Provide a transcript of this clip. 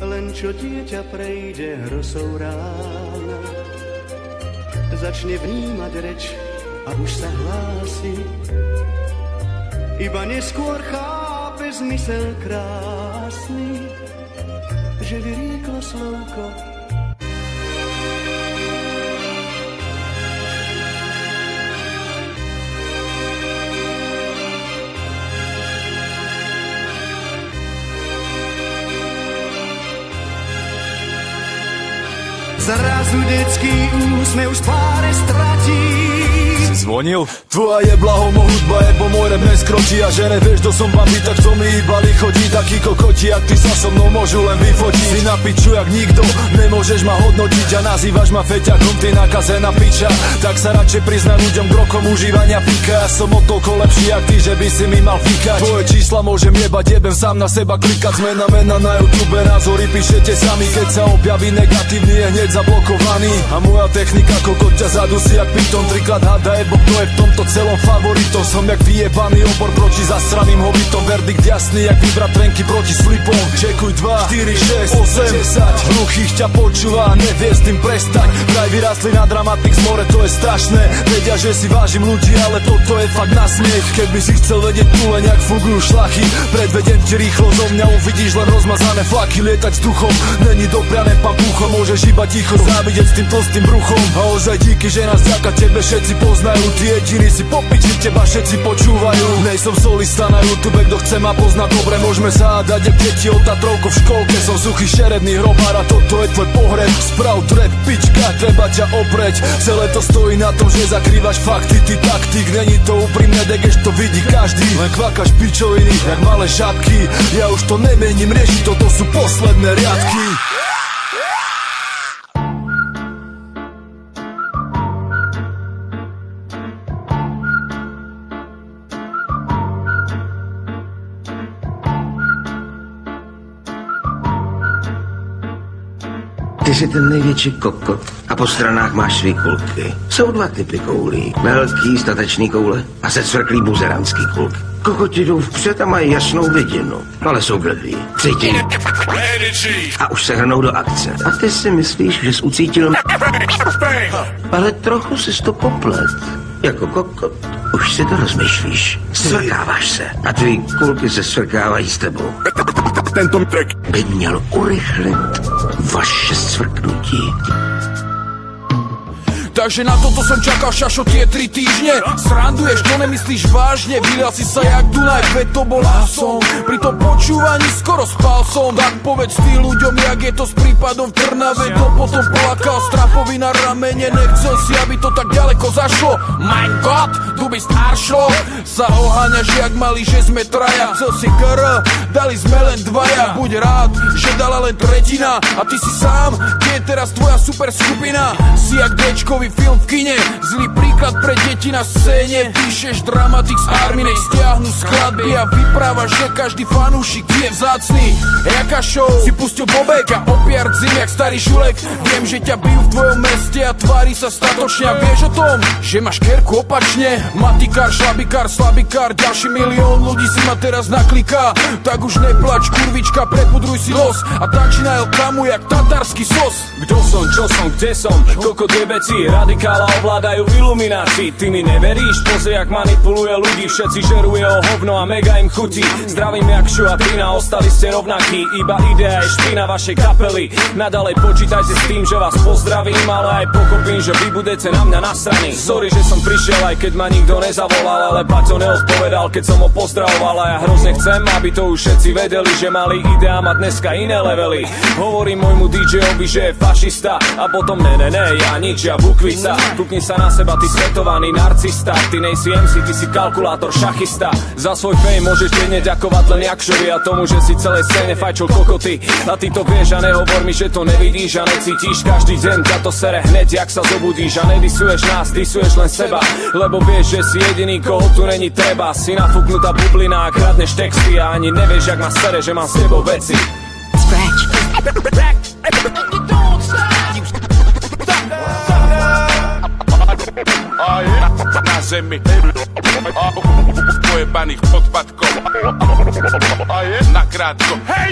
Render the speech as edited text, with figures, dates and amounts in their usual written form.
len čo dieťa prejde hrosou rána, začne vnímať reč a už sa hlási, iba neskôr chápe zmysel krásny, že vyrieklo slovko. Zrazu detský úsmev z tváre stratí. Zvonil? Tvoja je blahom, hudba je po môj rap neskročí. A že nevieš, kto som babi, tak to mi iba lichodí. Taký kokoti, jak ty sa so mnou môžu len vyfotiť. Si na piču jak nikto, nemôžeš ma hodnotiť. A nazývaš ma feťakom, ty nakazená piča. Tak sa radšej priznaj ľuďom k rokom užívania pika. Ja som o toľko lepší jak ty, že by si mi mal fikať. Tvoje čísla môžem jebať, jebem sám na seba klikať. Zmena mena na YouTube, názory píšete sami. Keď sa objaví negatívny, je hneď zablokovaný. A moja technika kokot ťa zadusí jak piton. Trikrát hada je, bo kto je v tomto celom favoritom. Som jak vyjebaný obor proti zasraným hobitom. Verdikt jasný jak vybrať trenky proti slipom. Čekuj 2, 4, 6, 8, 10. Hluchých ťa počúva a nevie s tým prestať. Vraj vyrastli na Dramatics more, to je strašné. Vedia, že si vážim ľudí, ale toto je fakt na smiech. Keby si chcel vedieť tu len jak fungujú šlachy, predvedem ti rýchlo, zo mňa uvidíš len rozmazané flaky. Lietať vzduchom, není dopriané papuchom. Môžeš iba ticho závidieť s tým tlstým bruchom. A ozaj díky, že nás vďaka tebe všetci poznajú. Ty jediný si popiči, teba všetci počúvajú. Nejsom solista na YouTube, kto chce ma poznať dobre. Môžeme sa hádať jak deti o Tatrovko v školke. Som suchý šeredný hrobár a toto je tvoj pohreb. Sprav trap, pička, treba ťa opreť. Celé to stojí na tom, že zakrývaš fakty. Ty taktik, není to úprimné, degež to vidí každý. Len kvakaš pičoviny, jak malé žabky. Ja už to nemením, rieši, toto sú posledné riadky. Ty jsi ten největší kokot a po stranách máš svý kulky. Jsou dva typy koulí. Velký statečný koule a secvrklý buzeranský kulky. Kokoti jdou vpřed a mají jasnou vidinu, ale jsou blbý. Cítí. A už se hrnou do akce. A ty si myslíš, že jsi ucítil... Ale trochu jsi to poplet. Jako kokot. Už si to rozmýšlíš. Svrkáváš se. A tvý kulky se svrkávají s tebou. Tento track by měl urychlit vaše svrknutí. Takže na toto som čakal, šašo, tie 3 týždne. Sranduješ, to nemyslíš vážne. Vylial si sa jak Dunaj, veď to bol som. Pri tom počúvaní skoro spal som. Tak povedz ty ľuďom, jak je to s prípadom v Trnave. To potom polakal strapovi na ramene. Nechcel si, aby to tak ďaleko zašlo. Mein Gott, du bist Arschloch. Sa oháňaš jak malý, že sme traja. Chcel si dali sme len dvaja. Buď rád, že dala len tretina. A ty si sám, kde je teraz tvoja super skupina. Si jak Dčkovi film v kine, zlý príklad pre deti na scéne. Píšeš Dramatics Army, nech stiahnu skladby a vyprávaš, že každý fanúšik je vzácný. Jaká show, si pustil Bobek a opiart zim jak starý šulek. Viem, že ťa bijú v tvojom meste a tvári sa statočne. A vieš o tom, že máš kerku opačne. Matikár, šlabikár, slabikár, ďalší milión ľudí si ma teraz nakliká. Tak už neplač, kurvička, prepudruj si los a tanči na El Kamu jak tatarský sos. Kto som, čo som, kde som, koľko tie veci radikála ovládajú iluminácii. Ty mi neveríš? Pozri, jak manipuluje ľudí. Všetci žeruje o hovno a mega im chutí. Zdravím jak Šu a Trina, ostali ste rovnakí. Iba idea je špina vašej kapely. Nadalej počítajte s tým, že vás pozdravím, ale aj pochopím, že vy budete na mňa nasraní. Sorry, že som prišiel, aj keď ma nikto nezavolal, ale Paťo neodpovedal, keď som ho pozdravoval. A ja hrozne chcem, aby to už všetci vedeli, že mali idea mať dneska iné levely. Hovorím môjmu DJ-ovi, že je fašista a potom ne, ja nič, ja bukvica. Kúkni sa na seba, ty svetovaný narcista. Ty nejsi MC, ty si kalkulátor, šachista. Za svoj fame môžeš denne ďakovať len Jakšovi a tomu, že si celej scéne fajčil kokoty. A ty to vieš a nehovor mi, že to nevidíš a necítiš. Každý deň ťa to sere hneď, jak sa zobudíš. A nedisuješ nás, disuješ len seba, lebo vieš, že si jediný, koho tu není treba. Si nafúknutá bublina a kradneš texty a ani nevieš, jak ma sere, že mám s tebou veci. Scratch. Na zemi pojebaných podpadkov nakrátko. Hej!